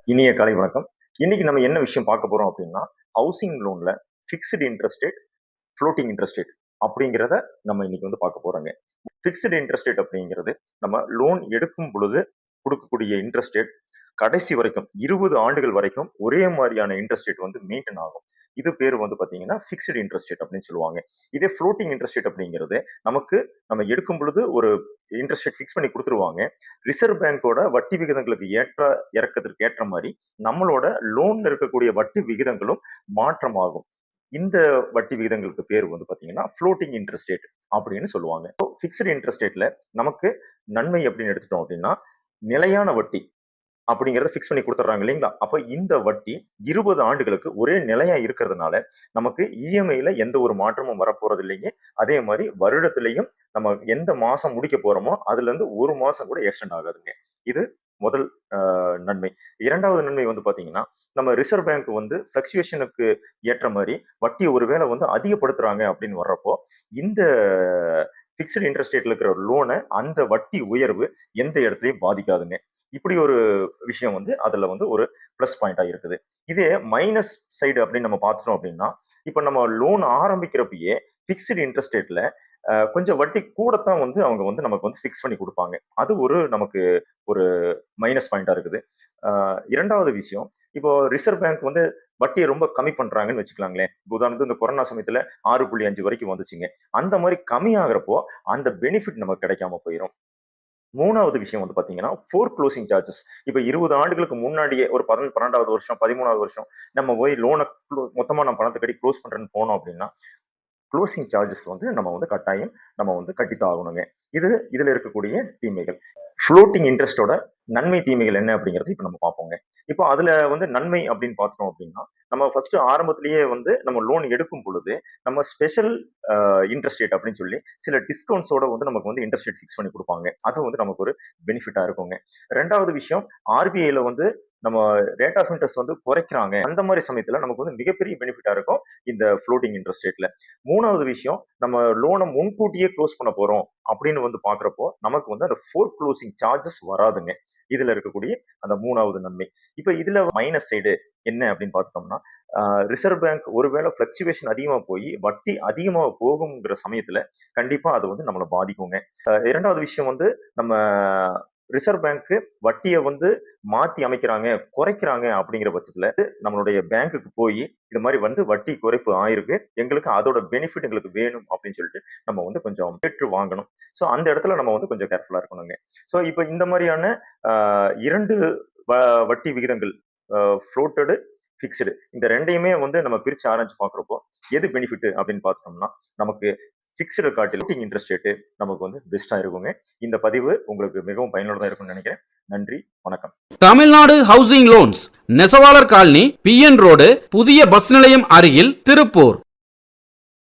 இனிய காலை வணக்கம். இன்னைக்கு நம்ம என்ன விஷயம் பார்க்க போறோம் அப்படின்னா, ஹவுசிங் லோன்ல fixed interest rate, floating interest rate அப்படிங்கிறத நம்ம இன்னைக்கு வந்து பார்க்க போறோங்க. ஃபிக்ஸ்டு இன்ட்ரெஸ்ட் ரேட் அப்படிங்கிறது நம்ம லோன் எடுக்கும் பொழுது குடுக்கக்கூடிய இன்ட்ரெஸ்ட் ரேட் கடைசி வரைக்கும் 20 ஆண்டுகள் வரைக்கும் ஒரே மாரியான இன்ட்ரெஸ்ட் ரேட் வந்து மெயின்டெயின் ஆகும். இது பேரு வந்து பார்த்தீங்கன்னா, ஃபிக்ஸ்டு இன்ட்ரெஸ்ட் ரேட் அப்படின்னு சொல்லுவாங்க. இதே ஃப்ளோட்டிங் இன்ட்ரெஸ்ட் ரேட் அப்படிங்கிறது நமக்கு நம்ம எடுக்கும் பொழுது ஒரு இன்ட்ரெஸ்ட் ரேட் ஃபிக்ஸ் பண்ணி குடுத்துருவாங்க. ரிசர்வ் பேங்கோட வட்டி விகிதங்களுக்கு ஏற்ற இறக்கத்திற்கு ஏற்ற மாரி நம்மளோட லோன்ல இருக்கக்கூடிய வட்டி விகிதங்களும் மாற்றமாகும். இந்த வட்டி விகிதங்களுக்கு பேர் வந்து பார்த்தீங்கன்னா, ஃப்ளோட்டிங் இன்ட்ரெஸ்ட் ரேட் அப்படின்னு சொல்லுவாங்க. ஃபிக்ஸ்டு இன்ட்ரெஸ்ட் ரேட்ல நமக்கு நன்மை அப்படின்னு எடுத்துட்டோம் அப்படின்னா, நிலையான வட்டி அப்படிங்கிறத ஃபிக்ஸ் பண்ணி குடுத்துடுறாங்க இல்லைங்களா? அப்ப இந்த வட்டி 20 ஆண்டுகளுக்கு ஒரே நிலையா இருக்கிறதுனால, நமக்கு இஎம்ஐல எந்த ஒரு மாற்றமும் வரப்போறது இல்லைங்க. அதே மாரி வருடத்திலயும் நம்ம எந்த மாசம் முடிக்க போறோமோ, அதுலருந்து 1 மாசம் கூட எக்ஸ்டெண்ட் ஆகாதுங்க. இது முதல் நன்மை. 2வது நன்மை வந்து பார்த்தீங்கன்னா, நம்ம ரிசர்வ் பேங்க் வந்து ஃப்ளக்சுவேஷனுக்கு ஏற்ற மாரி வட்டிய ஒரு வேள வந்து அதிகப்படுத்துறாங்க அப்படின்னு வர்றப்போ, இந்த ஃபிக்ஸ்டு இன்ட்ரெஸ்ட் ரேட்ல இருக்கிற லோன அந்த வட்டி உயர்வு எந்த இடத்துலயும் பாதிக்காதுங்க. இப்படி ஒரு விஷயம் வந்து அதுல வந்து ஒரு பிளஸ் பாயிண்டா இருக்குது. இதே மைனஸ் சைடு அப்படின்னு நம்ம பார்த்துட்டோம் அப்படின்னா, இப்ப நம்ம லோன் ஆரம்பிக்கிறப்பயே ஃபிக்ஸ்டு இன்ட்ரெஸ்ட் ரேட்ல கொஞ்சம் வட்டி கூடத்தான் வந்து அவங்க வந்து நமக்கு வந்து ஃபிக்ஸ் பண்ணி குடுப்பாங்க. அது ஒரு நமக்கு ஒரு மைனஸ் பாயிண்டா இருக்குது. 2வது விஷயம், இப்போ ரிசர்வ் பேங்க் வந்து வட்டிய ரொம்ப கம்மி பண்றாங்கன்னு வச்சுக்கலாங்களேன். இப்போ உதாரணத்துக்கு இந்த கொரோனா சமயத்துல 6.5 வரைக்கும் வந்துச்சுங்க. அந்த மாரி கம்மியாகுறப்போ, அந்த பெனிஃபிட் நமக்கு கிடைக்காம போயிரும். 3வது விஷயம் வந்து பார்த்தீங்கன்னா, ஃபோர்க்ளோசிங் சார்ஜஸ். இப்ப 20 ஆண்டுகளுக்கு முன்னாடியே ஒரு 12வது வருஷம், 13வது வருஷம் நம்ம போய் லோன மொத்தமா நம்ம பணத்த கட்டி குளோஸ் பண்றேன்னு போனோம் அப்படின்னா, குளோசிங் சார்ஜஸ் வந்து நம்ம வந்து கட்டாயம் நம்ம வந்து கட்டித்தான் ஆகணுங்க. இதுல இருக்கக்கூடிய தீமைகள். ஃப்ளோட்டிங் இன்ட்ரெஸ்ட்டோட நன்மை, தீமைகள் என்ன அப்படிங்கிறத இப்ப நம்ம பார்ப்போங்க. இப்போ அதுல வந்து நன்மை அப்படின்னு பார்த்தோம் அப்படின்னா, நம்ம ஃபர்ஸ்ட் ஆரம்பத்திலேயே வந்து நம்ம லோன் எடுக்கும் பொழுது, நம்ம ஸ்பெஷல் இன்ட்ரெஸ்ட் ரேட் அப்படின்னு சொல்லி சில டிஸ்கவுண்ட்ஸோட வந்து நமக்கு வந்து இன்ட்ரெஸ்ட் ரேட் ஃபிக்ஸ் பண்ணி குடுப்பாங்க. அது வந்து நமக்கு ஒரு பெனிஃபிட்டா இருக்குங்க. 2வது விஷயம், ஆர்பிஐல வந்து நம்ம ரேட் ஆஃப் இன்ட்ரெஸ்ட் வந்து குறைக்கிறாங்க. அந்த மாரி சமயத்துல நமக்கு வந்து மிகப்பெரிய பெனிஃபிட்டா இருக்கும் இந்த ஃப்ளோட்டிங் இன்ட்ரெஸ்ட் ரேட்ல. 3வது விஷயம், நம்ம லோன முன்கூட்டியே குளோஸ் பண்ண போறோம் அப்படின்னு வந்து பார்க்குறப்போ, நமக்கு வந்து அந்த ஃபோர்க்ளோசிங் சார்ஜஸ் வராதுங்க. இதுல இருக்கக்கூடிய அந்த 3வது நன்மை. இப்ப இதுல மைனஸ் சைடு என்ன அப்படின்னு பார்த்துட்டோம்னா, ரிசர்வ் பேங்க் ஒருவேளை ஃப்ளக்சுவேஷன் அதிகமா போய் வட்டி அதிகமா போகுங்கிற சமயத்துல கண்டிப்பா அது வந்து நம்மள பாதிக்குங்க. 2வது விஷயம் வந்து நம்ம ரிசர்வ் பேங்க் வட்டிய வந்து மாத்தி அமைக்கிறாங்க, குறைக்கிறாங்க அப்படிங்கிற பட்சத்துல நம்மளுடைய பேங்க்குக்கு போயி இது மாரி வந்து வட்டி குறைப்பு ஆயிருக்கு. எங்களுக்கு அதோட பெனிஃபிட் எங்களுக்கு வேணும் அப்படின்னு சொல்லிட்டு நம்ம வந்து கொஞ்சம் கேட்டு வாங்கணும். ஸோ அந்த இடத்துல நம்ம வந்து கொஞ்சம் கேர்ஃபுல்லா இருக்கணுங்க. ஸோ இப்ப இந்த மாரியான 2 வ வட்டி விகிதங்கள் ஃப்ளோட்டடு, ஃபிக்ஸ்டு இந்த 2யுமே வந்து நம்ம பிரிச்சு ஆராய்ஞ்சு பார்க்குறப்போ, எது பெனிஃபிட் அப்படின்னு பார்த்தோம்னா, நமக்கு ஃபிக்ஸ்டு காட்டிலும் ஃப்ளோட்டிங் இன்ட்ரெஸ்ட் ரேட் நமக்கு வந்து பெஸ்ட்டா இருக்குங்க. இந்த பதிவு உங்களுக்கு மிகவும் பயனுள்ளதா இருக்கும்னு நினைக்கிறேன். நன்றி, வணக்கம். தமிழ்நாடு ஹவுசிங் லோன்ஸ், நெசவாளர் காலனி, PN ரோடு, புதிய பஸ் நிலையம் அருகில், திருப்பூர்.